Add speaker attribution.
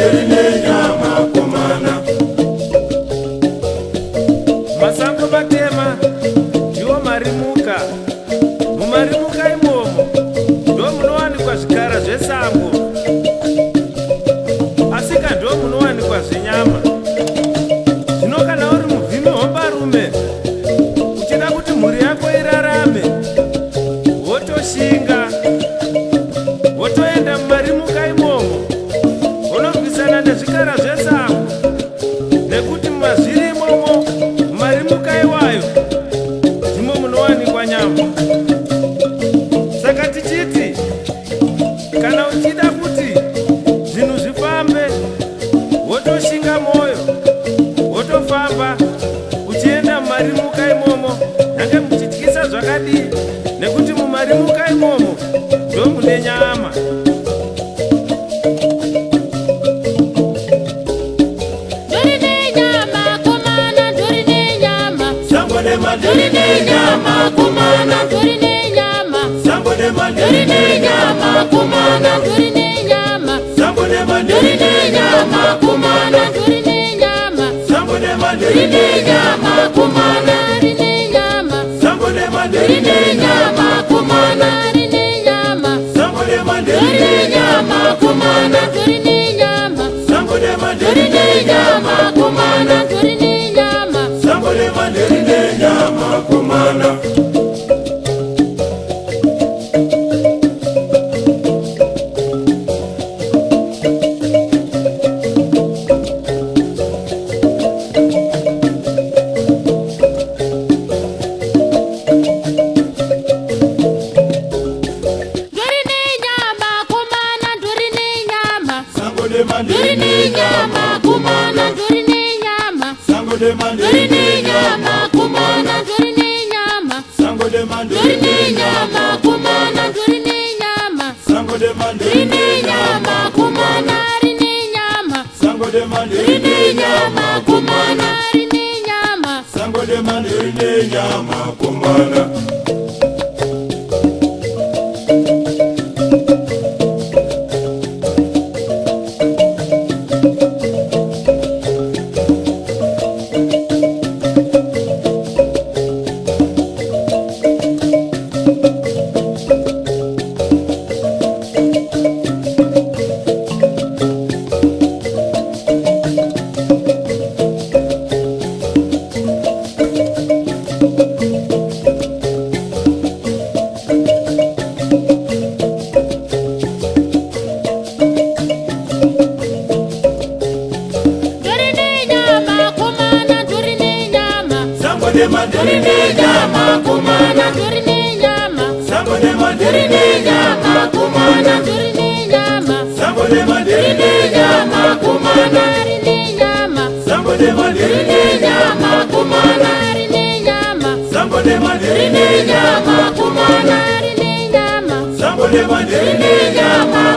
Speaker 1: ndirine nyama kumana.
Speaker 2: Masango matema ndiwo marimuka. Mumarimuka imomo ndo munowanikwa zvikara zvesango, asika ndo munowanikwa zvenyama. Zvino kana uri muvhimi wombarume uchida kuti mhuri yako irarame, wotoshinga wotoenda mumarimuka imomo wonorwisana nezvikara zvesango, nekuti mazviri imomo mumarimuka iwayo ndimo munowanikwa nyama. Saka tichiti kana uchida kuti zvinhu zvifambe, wotoshinga mwoyo wotofamba uchienda mumarimuka imomo, nyange muchityisa zvakadii, nekuti mumarimuka imomo ndo mune nyama.
Speaker 1: Ndirine nyama kumana.
Speaker 3: Ndirine nyama.
Speaker 1: Sambo de mandiri
Speaker 3: Ndirine nyama kumana. Ndirine nyama.
Speaker 1: Sambo de mandiri
Speaker 3: Ndirine nyama kumana. Ndirine nyama.
Speaker 1: Sambo de mandiri
Speaker 3: Ndirine nyama kumana. Ndirine nyama.
Speaker 1: Sambo de mandiri
Speaker 3: Ndirine nyama kumana. Ndirine nyama.
Speaker 1: Sambo de mandiri
Speaker 3: Ndirine nyama kumana. Ndirine nyama.
Speaker 1: Sambo de mandiri
Speaker 3: Ndirine nyama kumana. Ndirine nyama.
Speaker 1: Sambo de mandiri nyama kumana.
Speaker 3: Ndirine nyama kumana. Ndirine nyama.
Speaker 1: Sango de mandiri
Speaker 3: Ndirine nyama kumana. Ndirine nyama.
Speaker 1: Sango de mandiri
Speaker 3: Ndirine nyama kumana. Ndirine nyama.
Speaker 1: Sango de mandiri
Speaker 3: Ndirine nyama kumana. Ndirine nyama.
Speaker 1: Sango de mandiri
Speaker 3: Ndirine nyama kumana. Ndirine nyama.
Speaker 1: Sango de mandiri nyama kumana.
Speaker 3: Ndirine nyama kumana. Ndirine nyama.
Speaker 1: Sambo de mandiri
Speaker 3: Ndirine nyama kumana. Ndirine nyama.
Speaker 1: Sambo de mandiri
Speaker 3: Ndirine nyama kumana. Ndirine nyama.
Speaker 1: Sambo de mandiri
Speaker 3: Ndirine nyama kumana. Ndirine nyama.
Speaker 1: Sambo de mandiri
Speaker 3: Ndirine nyama kumana. Ndirine nyama.
Speaker 1: Sambo de mandiri
Speaker 3: Ndirine nyama